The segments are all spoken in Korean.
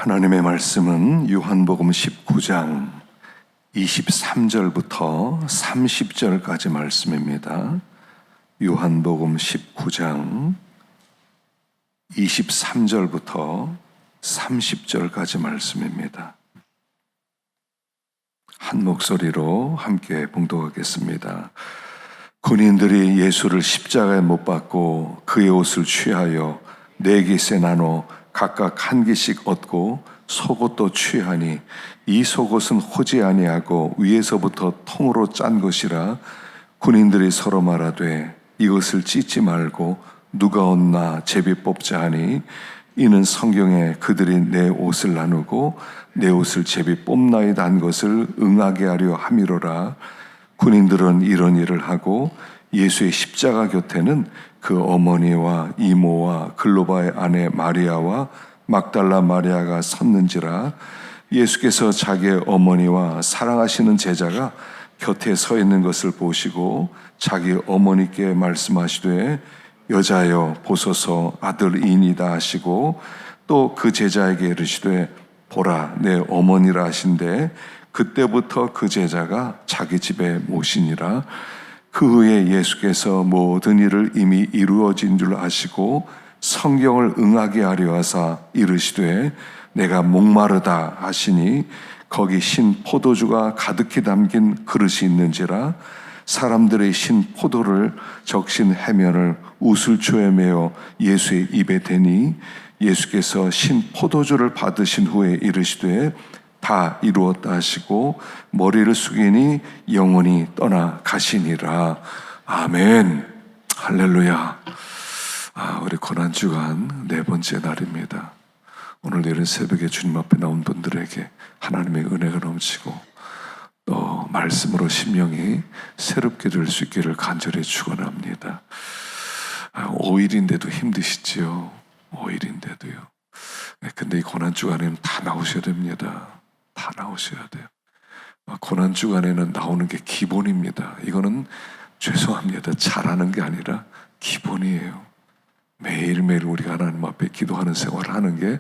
하나님의 말씀은 요한복음 19장 23절부터 30절까지 말씀입니다. 요한복음 19장 23절부터 30절까지 말씀입니다. 한 목소리로 함께 봉독하겠습니다. 군인들이 예수를 십자가에 못 박고 그의 옷을 취하여 네 깃에 나눠 각각 한 깃씩 얻고 속옷도 취하니 이 속옷은 호지 아니하고 위에서부터 통으로 짠 것이라. 군인들이 서로 말하되 이것을 찢지 말고 누가 얻나 제비 뽑자 하니 이는 성경에 그들이 내 옷을 나누고 내 옷을 제비 뽑나이다 한 것을 응하게 하려 함이로라. 군인들은 이런 일을 하고 예수의 십자가 곁에는 그 어머니와 이모와 글로바의 아내 마리아와 막달라 마리아가 섰는지라. 예수께서 자기의 어머니와 사랑하시는 제자가 곁에 서 있는 것을 보시고 자기 어머니께 말씀하시되 여자여 보소서 아들이니이다 하시고 또 그 제자에게 이르시되 보라 내 어머니라 하신대 그때부터 그 제자가 자기 집에 모시니라. 그 후에 예수께서 모든 일을 이미 이루어진 줄 아시고 성경을 응하게 하려 하사 이르시되 내가 목마르다 하시니 거기 신 포도주가 가득히 담긴 그릇이 있는지라. 사람들의 신 포도를 적신 해면을 우슬초에 메어 예수의 입에 대니 예수께서 신 포도주를 받으신 후에 이르시되 다 이루었다 하시고 머리를 숙이니 영원히 떠나 가시니라. 아멘. 할렐루야. 우리 고난주간 네 번째 날입니다. 오늘 내일 새벽에 주님 앞에 나온 분들에게 하나님의 은혜가 넘치고 또 말씀으로 심령이 새롭게 될 수 있기를 간절히 축원합니다. 5일인데도 힘드시지요? 5일인데도요. 근데 이 고난주간에는 다 나오셔야 됩니다. 다 나오셔야 돼요. 고난주간에는 나오는 게 기본입니다. 이거는 죄송합니다. 잘하는 게 아니라 기본이에요. 매일매일 우리가 하나님 앞에 기도하는 생활을 하는 게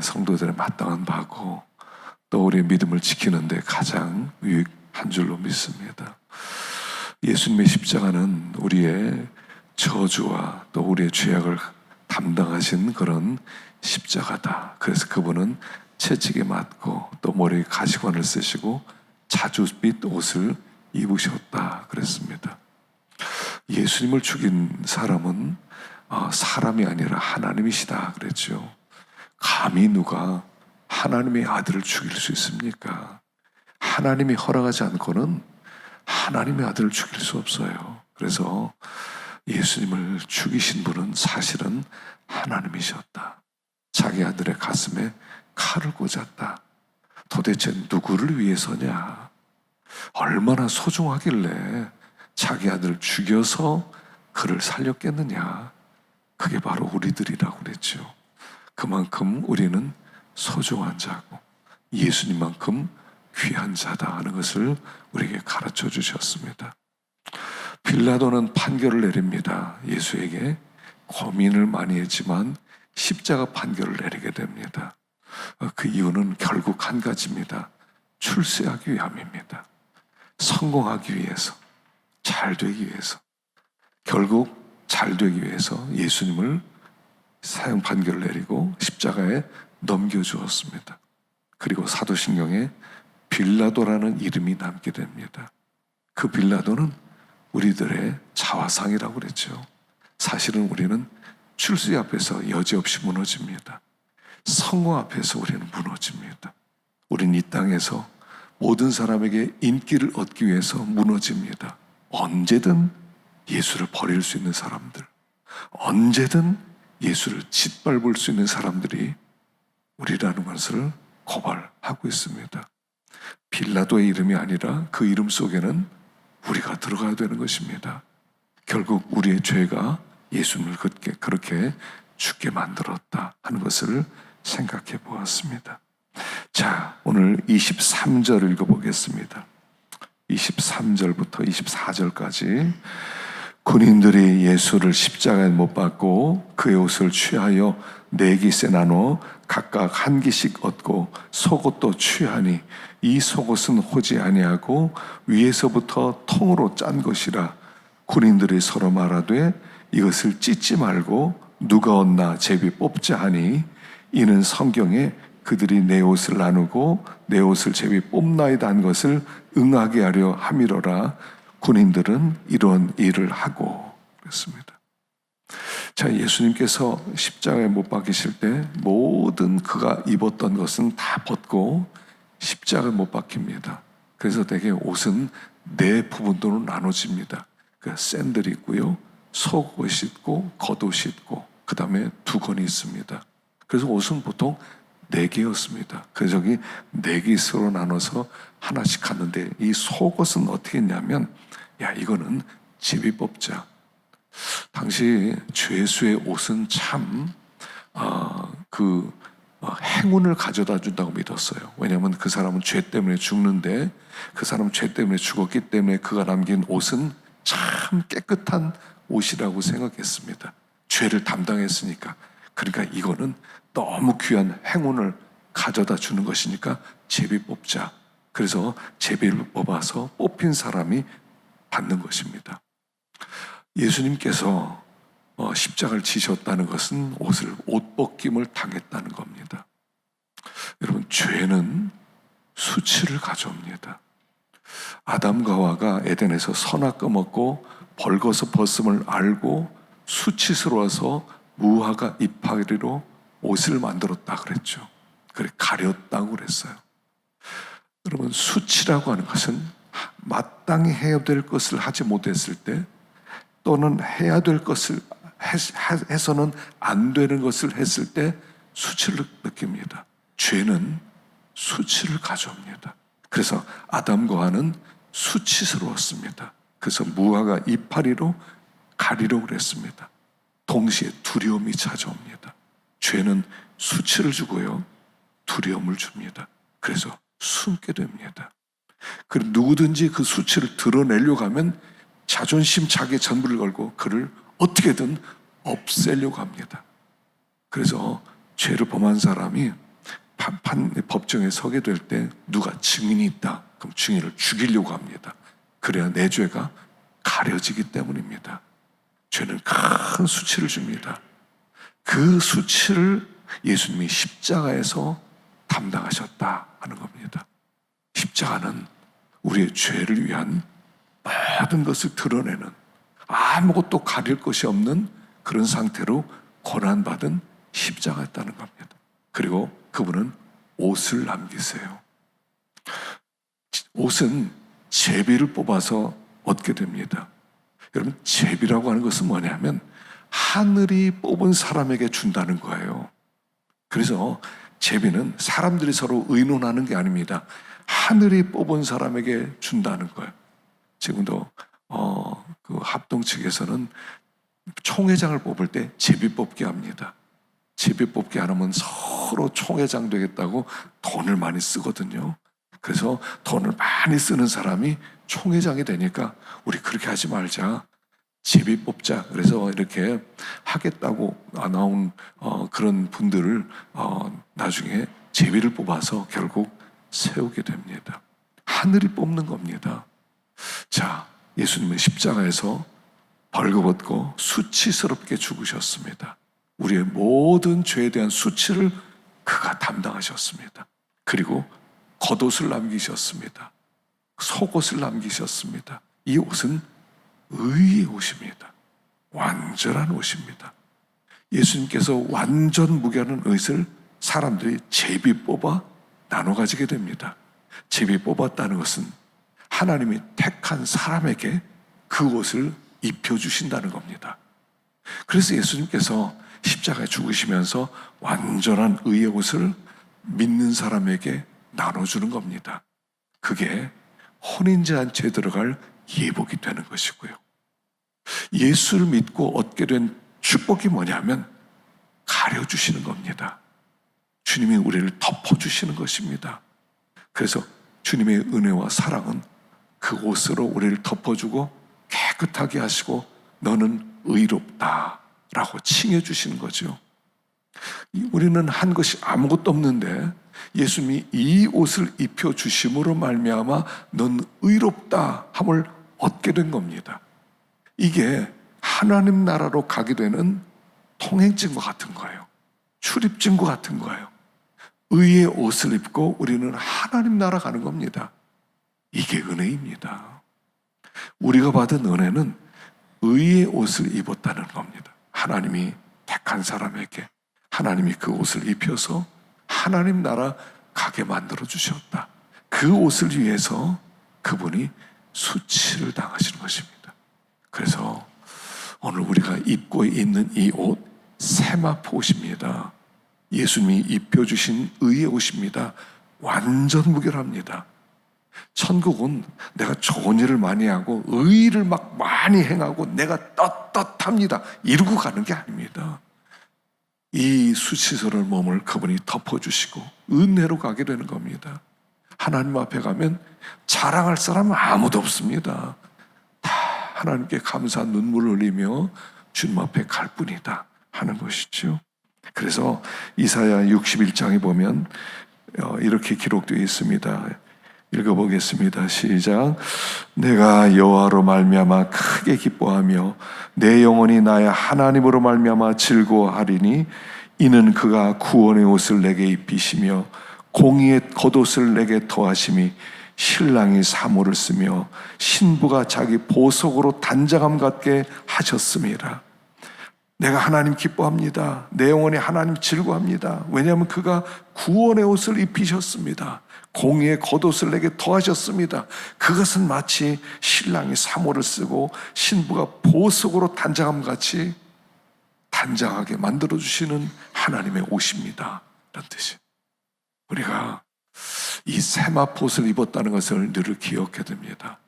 성도들의 마땅한 바고 또 우리의 믿음을 지키는 데 가장 유익한 줄로 믿습니다. 예수님의 십자가는 우리의 저주와 또 우리의 죄악을 담당하신 그런 십자가다. 그래서 그분은 채찍에 맞고 또 머리에 가시관을 쓰시고 자주빛 옷을 입으셨다 그랬습니다. 예수님을 죽인 사람은 사람이 아니라 하나님이시다 그랬죠. 감히 누가 하나님의 아들을 죽일 수 있습니까? 하나님이 허락하지 않고는 하나님의 아들을 죽일 수 없어요. 그래서 예수님을 죽이신 분은 사실은 하나님이셨다. 자기 아들의 가슴에 칼을 꽂았다. 도대체 누구를 위해서냐? 얼마나 소중하길래 자기 아들을 죽여서 그를 살렸겠느냐? 그게 바로 우리들이라고 그랬죠. 그만큼 우리는 소중한 자고 예수님만큼 귀한 자다 하는 것을 우리에게 가르쳐 주셨습니다. 빌라도는 판결을 내립니다. 예수에게 고민을 많이 했지만 십자가 판결을 내리게 됩니다. 그 이유는 결국 한 가지입니다. 출세하기 위함입니다. 성공하기 위해서, 잘 되기 위해서, 결국 잘 되기 위해서 예수님을 사형 판결을 내리고 십자가에 넘겨주었습니다. 그리고 사도신경에 빌라도라는 이름이 남게 됩니다. 그 빌라도는 우리들의 자화상이라고 그랬죠. 사실은 우리는 출세 앞에서 여지없이 무너집니다. 성공 앞에서 우리는 무너집니다. 우리는 이 땅에서 모든 사람에게 인기를 얻기 위해서 무너집니다. 언제든 예수를 버릴 수 있는 사람들, 언제든 예수를 짓밟을 수 있는 사람들이 우리라는 것을 고발하고 있습니다. 빌라도의 이름이 아니라 그 이름 속에는 우리가 들어가야 되는 것입니다. 결국 우리의 죄가 예수님을 그렇게 죽게 만들었다 하는 것을 생각해 보았습니다. 자, 오늘 23절 읽어보겠습니다. 23절부터 24절까지 군인들이 예수를 십자가에 못 박고 그의 옷을 취하여 네 깃에 나눠 각각 한 깃씩 얻고 속옷도 취하니 이 속옷은 호지 아니하고 위에서부터 통으로 짠 것이라. 군인들이 서로 말하되 이것을 찢지 말고 누가 얻나 제비 뽑자 하니 이는 성경에 그들이 내 옷을 나누고 내 옷을 제비 뽑나이다 한 것을 응하게 하려 함이로라. 군인들은 이런 일을 하고 그랬습니다. 자, 예수님께서 십자가에 못 박히실 때 모든 그가 입었던 것은 다 벗고 십자가에 못 박힙니다. 그래서 대개 옷은 네 부분으로 나눠집니다. 그 샌들이 있고요, 속옷이 있고 겉옷이 있고 그 다음에 두건이 있습니다. 그래서 옷은 보통 네 개였습니다. 그래서 저기 네 깃으로 나눠서 하나씩 갔는데 이 속옷은 어떻게 했냐면, 야, 이거는 제비 뽑자. 당시 죄수의 옷은 참 행운을 가져다 준다고 믿었어요. 왜냐하면 그 사람은 죄 때문에 죽는데, 그 사람은 죄 때문에 죽었기 때문에 그가 남긴 옷은 참 깨끗한 옷이라고 생각했습니다. 죄를 담당했으니까. 그러니까 이거는 너무 귀한 행운을 가져다 주는 것이니까 제비 뽑자. 그래서 제비를 뽑아서 뽑힌 사람이 받는 것입니다. 예수님께서 십자가를 지셨다는 것은 옷 벗김을 당했다는 겁니다. 여러분, 죄는 수치를 가져옵니다. 아담과 하와가 에덴에서 선악과 먹고 벌거벗어 벗음을 알고 수치스러워서 무화과 이파리로 옷을 만들었다 그랬죠. 그래, 가렸다고 그랬어요. 여러분, 수치라고 하는 것은 마땅히 해야 될 것을 하지 못했을 때, 또는 해야 될 것을 해서는 안 되는 것을 했을 때 수치를 느낍니다. 죄는 수치를 가져옵니다. 그래서 아담과 하와는 수치스러웠습니다. 그래서 무화과 이파리로 가리려고 그랬습니다. 동시에 두려움이 찾아옵니다. 죄는 수치를 주고요, 두려움을 줍니다. 그래서 숨게 됩니다. 그리고 누구든지 그 수치를 드러내려고 하면 자존심, 자기의 전부를 걸고 그를 어떻게든 없애려고 합니다. 그래서 죄를 범한 사람이 법정에 서게 될 때 누가 증인이 있다, 그럼 증인을 죽이려고 합니다. 그래야 내 죄가 가려지기 때문입니다. 죄는 큰 수치를 줍니다. 그 수치를 예수님이 십자가에서 담당하셨다 하는 겁니다. 십자가는 우리의 죄를 위한 모든 것을 드러내는, 아무것도 가릴 것이 없는 그런 상태로 고난받은 십자가였다는 겁니다. 그리고 그분은 옷을 남기세요. 옷은 제비를 뽑아서 얻게 됩니다. 여러분, 제비라고 하는 것은 뭐냐면 하늘이 뽑은 사람에게 준다는 거예요. 그래서 제비는 사람들이 서로 의논하는 게 아닙니다. 하늘이 뽑은 사람에게 준다는 거예요. 지금도 그 합동 측에서는 총회장을 뽑을 때 제비 뽑기 합니다. 제비 뽑기 안 하면 서로 총회장 되겠다고 돈을 많이 쓰거든요. 그래서 돈을 많이 쓰는 사람이 총회장이 되니까 우리 그렇게 하지 말자, 제비 뽑자. 그래서 이렇게 하겠다고 나온 그런 분들을 나중에 제비를 뽑아서 결국 세우게 됩니다. 하늘이 뽑는 겁니다. 자, 예수님은 십자가에서 벌거벗고 수치스럽게 죽으셨습니다. 우리의 모든 죄에 대한 수치를 그가 담당하셨습니다. 그리고 겉옷을 남기셨습니다. 속옷을 남기셨습니다. 이 옷은 의의 옷입니다. 완전한 옷입니다. 예수님께서 완전 무결한 옷을 사람들이 제비 뽑아 나눠 가지게 됩니다. 제비 뽑았다는 것은 하나님이 택한 사람에게 그 옷을 입혀주신다는 겁니다. 그래서 예수님께서 십자가에 죽으시면서 완전한 의의 옷을 믿는 사람에게 나눠주는 겁니다. 그게 혼인잔치에 들어갈 예복이 되는 것이고요. 예수를 믿고 얻게 된 축복이 뭐냐면 가려주시는 겁니다. 주님이 우리를 덮어주시는 것입니다. 그래서 주님의 은혜와 사랑은 그 옷으로 우리를 덮어주고 깨끗하게 하시고 너는 의롭다라고 칭해 주시는 거죠. 우리는 한 것이 아무것도 없는데 예수님이 이 옷을 입혀 주심으로 말미암아 넌 의롭다 함을 얻게 된 겁니다. 이게 하나님 나라로 가게 되는 통행증과 같은 거예요. 출입증과 같은 거예요. 의의 옷을 입고 우리는 하나님 나라 가는 겁니다. 이게 은혜입니다. 우리가 받은 은혜는 의의 옷을 입었다는 겁니다. 하나님이 택한 사람에게 하나님이 그 옷을 입혀서 하나님 나라 가게 만들어 주셨다. 그 옷을 위해서 그분이 수치를 당하시는 것입니다. 그래서 오늘 우리가 입고 있는 이 옷, 세마포 옷입니다. 예수님이 입혀주신 의의 옷입니다. 완전 무결합니다. 천국은 내가 좋은 일을 많이 하고 의의를 막 많이 행하고 내가 떳떳합니다 이러고 가는 게 아닙니다. 이 수치스러운 몸을 그분이 덮어주시고 은혜로 가게 되는 겁니다. 하나님 앞에 가면 자랑할 사람은 아무도 없습니다. 다 하나님께 감사한 눈물을 흘리며 주님 앞에 갈 뿐이다 하는 것이죠. 그래서 이사야 61장에 보면 이렇게 기록되어 있습니다. 읽어보겠습니다. 시작. 내가 여호와로 말미암아 크게 기뻐하며 내 영혼이 나의 하나님으로 말미암아 즐거워하리니 이는 그가 구원의 옷을 내게 입히시며 공의의 겉옷을 내게 더하심이 신랑이 사모를 쓰며 신부가 자기 보석으로 단장함 같게 하셨음이라. 내가 하나님 기뻐합니다. 내 영혼이 하나님 즐거워합니다. 왜냐하면 그가 구원의 옷을 입히셨습니다. 공의의 겉옷을 내게 더하셨습니다. 그것은 마치 신랑이 사모를 쓰고 신부가 보석으로 단장함 같이 단장하게 만들어주시는 하나님의 옷입니다. 이런 뜻이에요. 우리가 이 세마포 옷을 입었다는 것을 늘 기억해야 됩니다.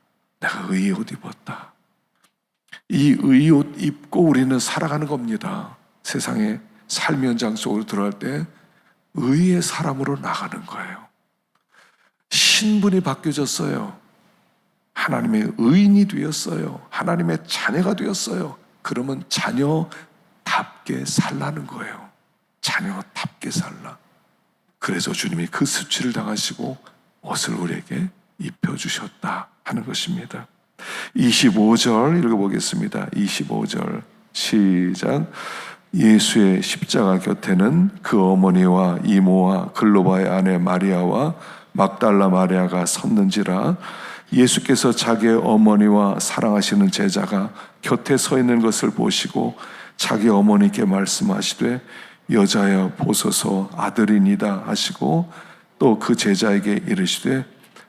내가 의의 옷 입었다. 이 의의 옷 입고 우리는 살아가는 겁니다. 세상에 삶의 현장 속으로 들어갈 때 의의 사람으로 나가는 거예요. 신분이 바뀌어졌어요. 하나님의 의인이 되었어요. 하나님의 자녀가 되었어요. 그러면 자녀답게 살라는 거예요. 자녀답게 살라. 그래서 주님이 그 수치를 당하시고 옷을 우리에게 입혀주셨다 하는 것입니다. 25절 읽어보겠습니다. 25절 시작. 예수의 십자가 곁에는 그 어머니와 이모와 글로바의 아내 마리아와 막달라 마리아가 섰는지라. 예수께서 자기의 어머니와 사랑하시는 제자가 곁에 서 있는 것을 보시고 자기 어머니께 말씀하시되 여자여 보소서 아들이니다 하시고 또 그 제자에게 이르시되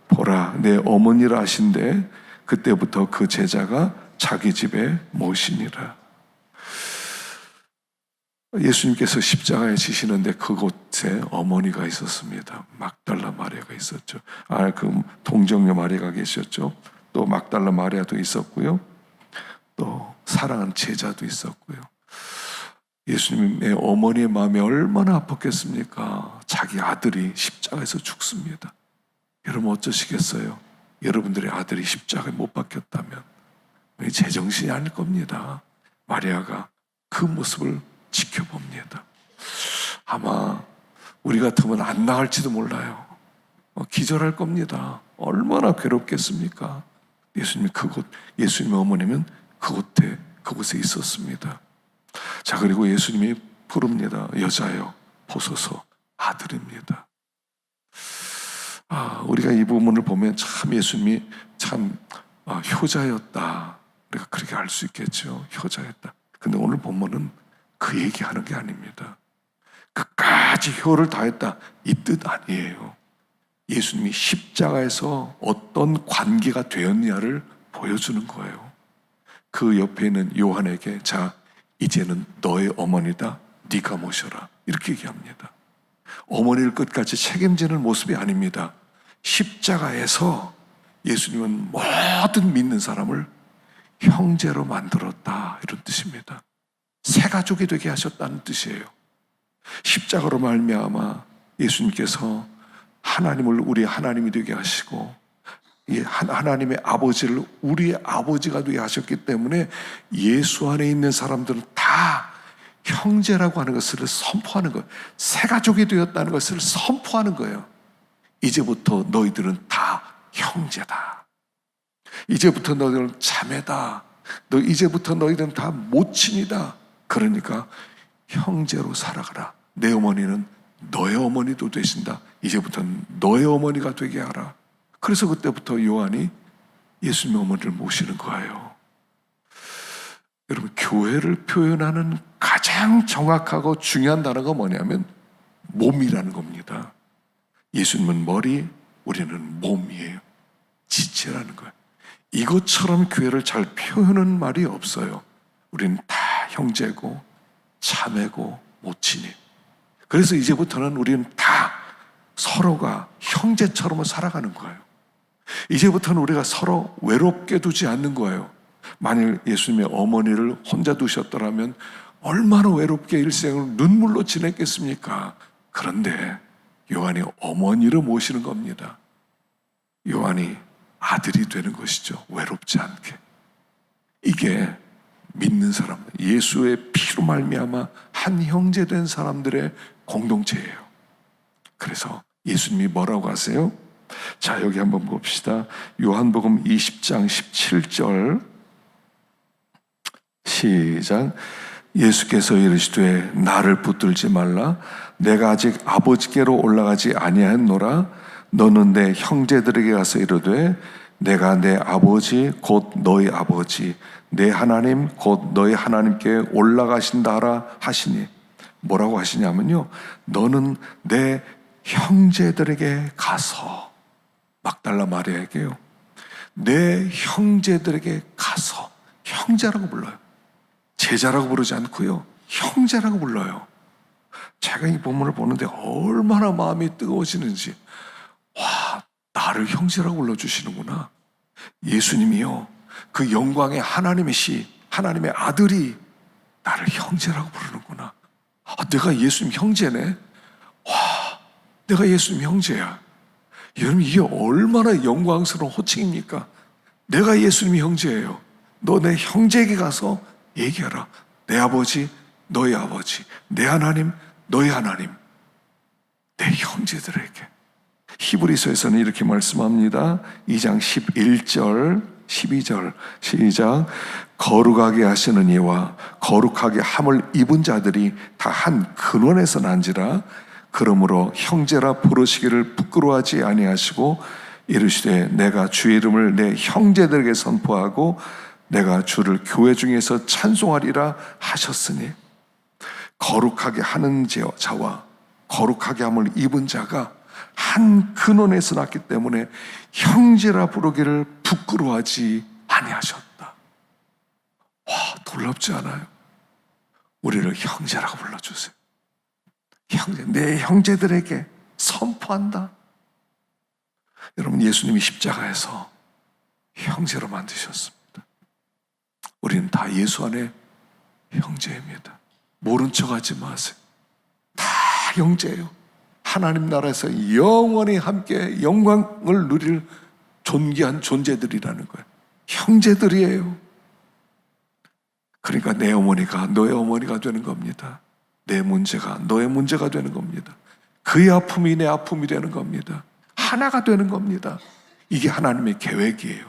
보라 내 어머니라 하신대 그때부터 그 제자가 자기 집에 모시니라. 예수님께서 십자가에 지시는데 그곳에 어머니가 있었습니다. 막달라 마리아가 있었죠. 그 동정녀 마리아가 계셨죠. 또 막달라 마리아도 있었고요. 또 사랑하는 제자도 있었고요. 예수님의 어머니의 마음이 얼마나 아팠겠습니까? 자기 아들이 십자가에서 죽습니다. 여러분 어쩌시겠어요? 여러분들의 아들이 십자가에 못 박혔다면 제정신이 아닐 겁니다. 마리아가 그 모습을 지켜봅니다. 아마 우리 같으면 안 나갈지도 몰라요. 기절할 겁니다. 얼마나 괴롭겠습니까? 예수님의 어머니는 그곳에 있었습니다. 자, 그리고 예수님이 부릅니다. 여자여, 보소서, 아들입니다. 우리가 이 부분을 보면 참 예수님이 참 효자였다. 우리가 그렇게 알 수 있겠죠. 효자였다. 근데 오늘 본문은 그 얘기하는 게 아닙니다. 끝까지 효를 다했다. 이 뜻 아니에요. 예수님이 십자가에서 어떤 관계가 되었냐를 보여주는 거예요. 그 옆에 있는 요한에게 자, 이제는 너의 어머니다. 네가 모셔라. 이렇게 얘기합니다. 어머니를 끝까지 책임지는 모습이 아닙니다. 십자가에서 예수님은 모든 믿는 사람을 형제로 만들었다. 이런 뜻입니다. 새 가족이 되게 하셨다는 뜻이에요. 십자가로 말미암아 예수님께서 하나님을 우리 하나님이 되게 하시고 하나님의 아버지를 우리의 아버지가 되게 하셨기 때문에 예수 안에 있는 사람들은 다 형제라고 하는 것을 선포하는 거예요. 새 가족이 되었다는 것을 선포하는 거예요. 이제부터 너희들은 다 형제다. 이제부터 너희들은 자매다. 이제부터 너희들은 다 모친이다. 그러니까 형제로 살아가라. 내 어머니는 너의 어머니도 되신다. 이제부터는 너의 어머니가 되게 하라. 그래서 그때부터 요한이 예수님의 어머니를 모시는 거예요. 여러분, 교회를 표현하는 가장 정확하고 중요한 단어가 뭐냐면 몸이라는 겁니다. 예수님은 머리, 우리는 몸이에요. 지체라는 거예요. 이것처럼 교회를 잘 표현하는 말이 없어요. 우리는 다 형제고 자매고 모친이에요. 그래서 이제부터는 우리는 다 서로가 형제처럼 살아가는 거예요. 이제부터는 우리가 서로 외롭게 두지 않는 거예요. 만일 예수님의 어머니를 혼자 두셨더라면 얼마나 외롭게 일생을 눈물로 지냈겠습니까? 그런데 요한이 어머니를 모시는 겁니다. 요한이 아들이 되는 것이죠. 외롭지 않게. 이게 믿는 사람, 예수의 피로 말미암아 한 형제 된 사람들의 공동체예요. 그래서 예수님이 뭐라고 하세요? 자, 여기 한번 봅시다. 요한복음 20장 17절 시작. 예수께서 이르시되 나를 붙들지 말라. 내가 아직 아버지께로 올라가지 아니하였노라. 너는 내 형제들에게 가서 이르되 내가 내 아버지 곧 너희 아버지 내 하나님 곧 너희 하나님께 올라가신다 하라 하시니, 뭐라고 하시냐면요, 너는 내 형제들에게 가서, 막달라 마리아에게요, 내 형제들에게 가서, 형제라고 불러요. 제자라고 부르지 않고요, 형제라고 불러요. 제가 이 본문을 보는데 얼마나 마음이 뜨거워지는지, 와, 나를 형제라고 불러주시는구나. 예수님이요, 그 영광의 하나님의 하나님의 아들이 나를 형제라고 부르는구나. 내가 예수님 형제네. 와, 내가 예수님 형제야. 여러분, 이게 얼마나 영광스러운 호칭입니까? 내가 예수님 형제예요. 너 내 형제에게 가서 얘기하라. 내 아버지, 너희 아버지, 내 하나님, 너희 하나님, 내 형제들에게. 히브리서에서는 이렇게 말씀합니다. 2장 11절 12절 시작. 거룩하게 하시는 이와 거룩하게 함을 입은 자들이 다 한 근원에서 난지라. 그러므로 형제라 부르시기를 부끄러워하지 아니하시고 이르시되 내가 주의 이름을 내 형제들에게 선포하고 내가 주를 교회 중에서 찬송하리라 하셨으니, 거룩하게 하는 자와 거룩하게 함을 입은 자가 한 근원에서 났기 때문에 형제라 부르기를 부끄러워하지 아니하셨다. 와, 놀랍지 않아요? 우리를 형제라고 불러주세요. 형제, 내 형제들에게 선포한다. 여러분, 예수님이 십자가에서 형제로 만드셨습니다. 우리는 다 예수 안에 형제입니다. 모른 척하지 마세요. 다 형제예요. 하나님 나라에서 영원히 함께 영광을 누릴 존귀한 존재들이라는 거예요. 형제들이에요. 그러니까 내 어머니가 너의 어머니가 되는 겁니다. 내 문제가 너의 문제가 되는 겁니다. 그의 아픔이 내 아픔이 되는 겁니다. 하나가 되는 겁니다. 이게 하나님의 계획이에요.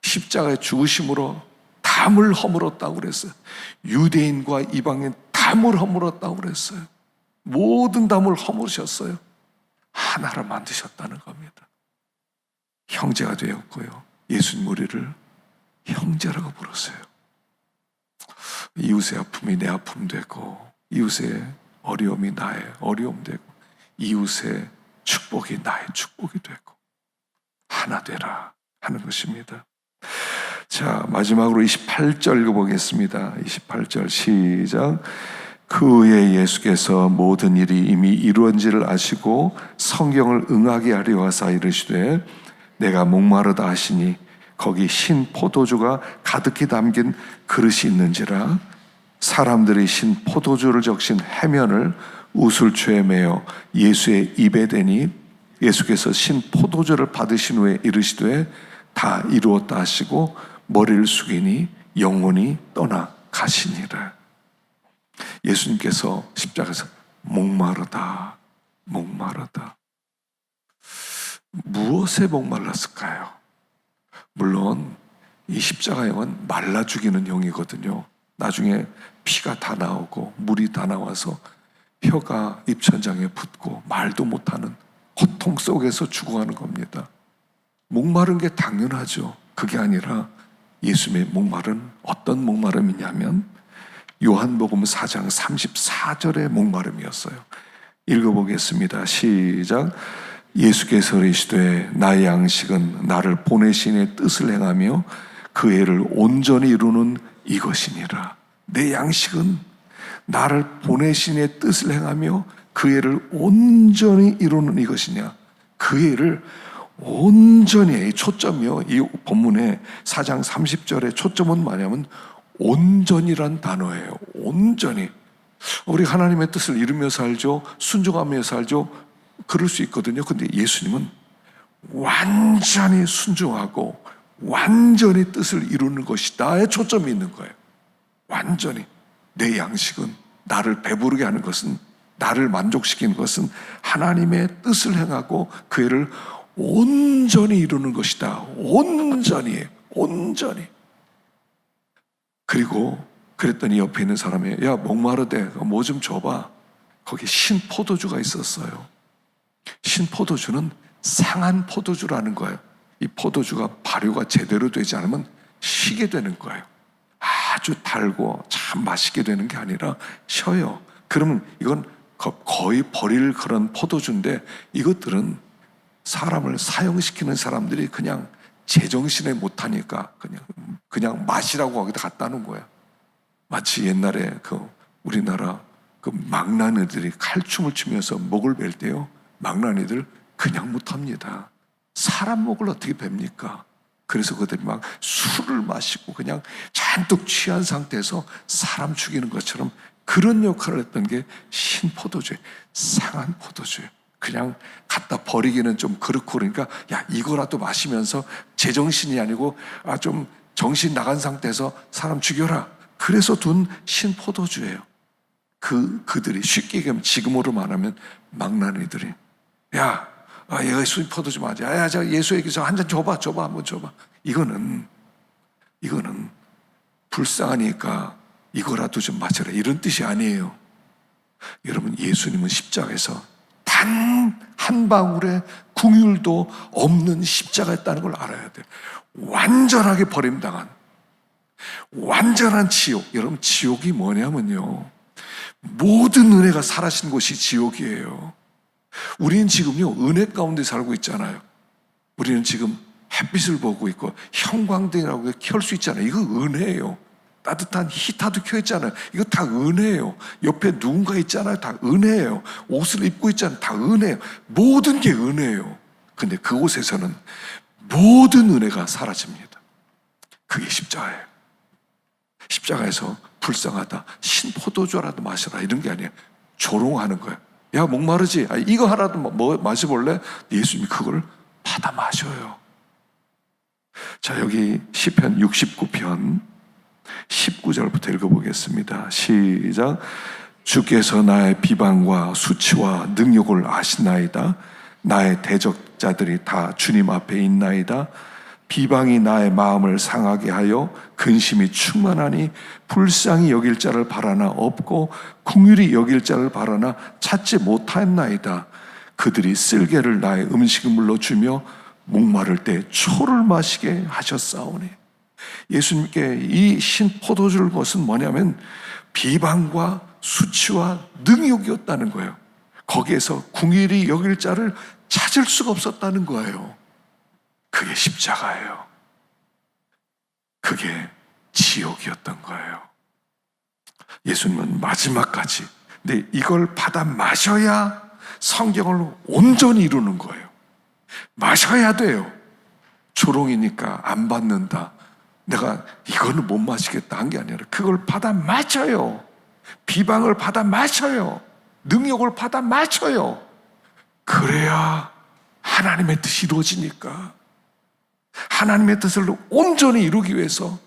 십자가의 죽으심으로 담을 허물었다고 그랬어요. 유대인과 이방인 담을 허물었다고 그랬어요. 모든 담을 허물으셨어요. 하나를 만드셨다는 겁니다. 형제가 되었고요, 예수님 우리를 형제라고 부르세요. 이웃의 아픔이 내 아픔 되고, 이웃의 어려움이 나의 어려움 되고, 이웃의 축복이 나의 축복이 되고, 하나 되라 하는 것입니다. 자, 마지막으로 28절 읽어보겠습니다. 28절 시작. 그 후에 예수께서 모든 일이 이미 이루어진지를 아시고 성경을 응하게 하려 하사 이르시되 내가 목마르다 하시니 거기 신 포도주가 가득히 담긴 그릇이 있는지라. 사람들이 신 포도주를 적신 해면을 우슬초에 매어 예수의 입에 대니 예수께서 신 포도주를 받으신 후에 이르시되 다 이루었다 하시고 머리를 숙이니 영혼이 떠나 가시니라. 예수님께서 십자가에서 목마르다, 목마르다. 무엇에 목말랐을까요? 물론 이 십자가형은 말라 죽이는 형이거든요. 나중에 피가 다 나오고 물이 다 나와서 혀가 입천장에 붙고 말도 못하는 고통 속에서 죽어가는 겁니다. 목마른 게 당연하죠. 그게 아니라 예수님의 목마른 어떤 목마름이냐면 요한복음 4장 34절의 목마름이었어요. 읽어보겠습니다. 시작. 예수께서 이르시되 나의 양식은 나를 보내신 이의 뜻을 행하며 그 애를 온전히 이루는 이것이니라. 내 양식은 나를 보내신 이의 뜻을 행하며 그 애를 온전히 이루는 이것이냐. 그 애를 온전히, 초점이요, 이 본문의 4장 30절의 초점은 뭐냐면 온전이란 단어예요. 온전히. 우리 하나님의 뜻을 이루며 살죠, 순종하며 살죠, 그럴 수 있거든요. 근데 예수님은 완전히 순종하고 완전히 뜻을 이루는 것이다에 초점이 있는 거예요. 완전히. 내 양식은, 나를 배부르게 하는 것은, 나를 만족시키는 것은 하나님의 뜻을 행하고 그 애를 온전히 이루는 것이다. 온전히. 온전히. 그리고 그랬더니 옆에 있는 사람이 야, 목마르대, 뭐 좀 줘봐. 거기 신 포도주가 있었어요. 신 포도주는 상한 포도주라는 거예요. 이 포도주가 발효가 제대로 되지 않으면 쉬게 되는 거예요. 아주 달고 참 맛있게 되는 게 아니라 쉬어요. 그러면 이건 거의 버릴 그런 포도주인데, 이것들은 사람을 사형시키는 사람들이 그냥 제정신에 못하니까 그냥 마시라고 거기다 갖다 놓은 거야. 마치 옛날에 우리나라 망나니들이 칼춤을 추면서 목을 벨 때요, 망나니들 그냥 못합니다. 사람 목을 어떻게 뱁니까? 그래서 그들이 막 술을 마시고 그냥 잔뜩 취한 상태에서 사람 죽이는 것처럼 그런 역할을 했던 게 신포도주예요. 상한 포도주예요. 그냥 갖다 버리기는 좀 그렇고, 그러니까 야, 이거라도 마시면서 제정신이 아니고 좀 정신 나간 상태에서 사람 죽여라. 그래서 둔 신포도주예요. 그들이 쉽게 얘기하면, 지금으로 말하면 망나니들이 야, 얘가 신포도주 맞아. 야, 저 예수에게서 한 잔 줘봐, 한번 줘봐. 이거는 불쌍하니까 이거라도 좀 마셔라, 이런 뜻이 아니에요. 여러분, 예수님은 십자가에서 단 한 방울의 궁율도 없는 십자가였다는 걸 알아야 돼요. 완전하게 버림당한 완전한 지옥. 여러분, 지옥이 뭐냐면요, 모든 은혜가 사라진 곳이 지옥이에요. 우리는 지금요, 은혜 가운데 살고 있잖아요. 우리는 지금 햇빛을 보고 있고 형광등이라고 켤 수 있잖아요. 이거 은혜예요. 따뜻한 히터도 켜 있잖아요. 이거 다 은혜예요. 옆에 누군가 있잖아요. 다 은혜예요. 옷을 입고 있잖아요. 다 은혜예요. 모든 게 은혜예요. 근데 그곳에서는 모든 은혜가 사라집니다. 그게 십자가예요. 십자가에서 불쌍하다, 신포도주라도 마셔라, 이런 게 아니에요. 조롱하는 거예요. 야, 목마르지? 이거 하나도 뭐 마셔볼래? 예수님이 그걸 받아 마셔요. 자, 여기 시편 69편 19절부터 읽어보겠습니다. 시작. 주께서 나의 비방과 수치와 능욕을 아시나이다. 나의 대적자들이 다 주님 앞에 있나이다. 비방이 나의 마음을 상하게 하여 근심이 충만하니 불쌍히 여길 자를 바라나 없고 긍휼히 여길 자를 바라나 찾지 못하였나이다. 그들이 쓸개를 나의 음식물로 주며 목마를 때 초를 마시게 하셨사오니. 예수님께 이 신포도주를 것은 뭐냐면 비방과 수치와 능욕이었다는 거예요. 거기에서 긍휼히 여길 자를 찾을 수가 없었다는 거예요. 그게 십자가예요. 그게 지옥이었던 거예요. 예수님은 마지막까지, 근데 이걸 받아 마셔야 성경을 온전히 이루는 거예요. 마셔야 돼요. 조롱이니까 안 받는다, 내가 이거는 못 마시겠다 한 게 아니라 그걸 받아 마셔요. 비방을 받아 마셔요. 능욕을 받아 마셔요. 그래야 하나님의 뜻이 이루어지니까 하나님의 뜻을 온전히 이루기 위해서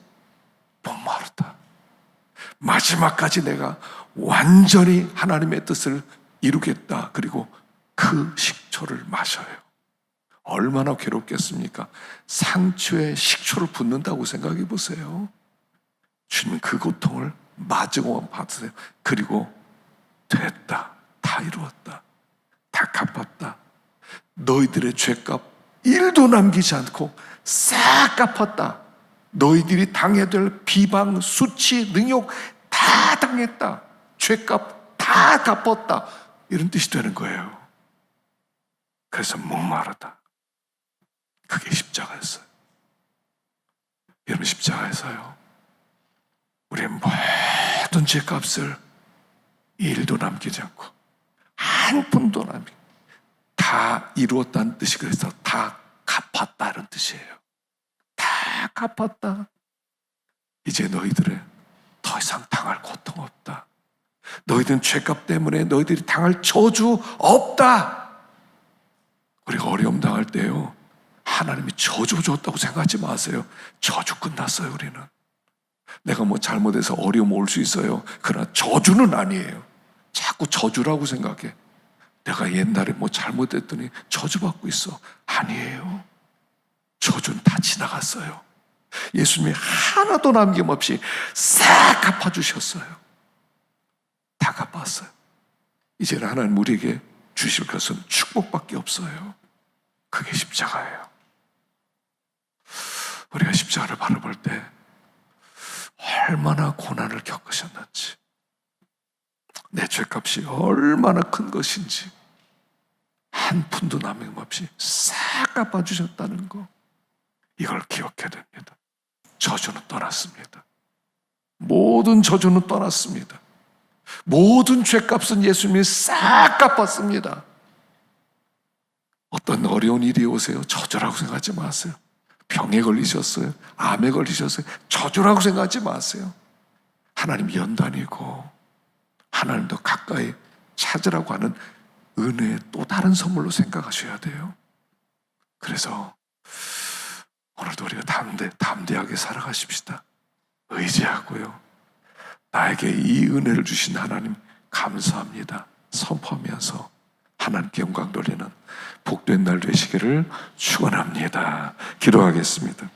목마르다. 마지막까지 내가 완전히 하나님의 뜻을 이루겠다. 그리고 그 식초를 마셔요. 얼마나 괴롭겠습니까? 상처에 식초를 붓는다고 생각해 보세요. 주님 그 고통을 마주고만 받으세요. 그리고 됐다. 다 이루었다. 다 갚았다. 너희들의 죄값 1도 남기지 않고 싹 갚았다. 너희들이 당해야 될 비방, 수치, 능욕 다 당했다. 죄값 다 갚았다. 이런 뜻이 되는 거예요. 그래서 목마르다. 그게 십자가였어요. 여러분 십자가에서요, 우리의 모든 죄값을 1도 남기지 않고 한 푼도 남기지 않고 다 이루었다는 뜻이, 그래서 다 갚았다는 뜻이에요. 다 갚았다. 이제 너희들은 더 이상 당할 고통 없다. 너희들은 죄값 때문에 너희들이 당할 저주 없다. 우리가 어려움 당할 때요, 하나님이 저주 줬다고 생각하지 마세요. 저주 끝났어요. 우리는 내가 뭐 잘못해서 어려움 올 수 있어요. 그러나 저주는 아니에요. 자꾸 저주라고 생각해. 내가 옛날에 뭐 잘못했더니 저주받고 있어. 아니에요. 저주는 다 지나갔어요. 예수님이 하나도 남김없이 싹 갚아주셨어요. 다 갚았어요. 이제는 하나님 우리에게 주실 것은 축복밖에 없어요. 그게 십자가예요. 우리가 십자가를 바라볼 때 얼마나 고난을 겪으셨는지, 내 죄값이 얼마나 큰 것인지 한 푼도 남김없이 싹 갚아주셨다는 거, 이걸 기억해야 됩니다. 저주는 떠났습니다. 모든 저주는 떠났습니다. 모든 죄값은 예수님이 싹 갚았습니다. 어떤 어려운 일이 오세요, 저주라고 생각하지 마세요. 병에 걸리셨어요, 암에 걸리셨어요, 저주라고 생각하지 마세요. 하나님 연단이고 하나님도 가까이 찾으라고 하는 은혜의 또 다른 선물로 생각하셔야 돼요. 그래서 오늘도 우리가 담대하게 살아가십시다. 의지하고요, 나에게 이 은혜를 주신 하나님 감사합니다 선포하면서 하나님께 영광 돌리는 복된 날 되시기를 축원합니다. 기도하겠습니다.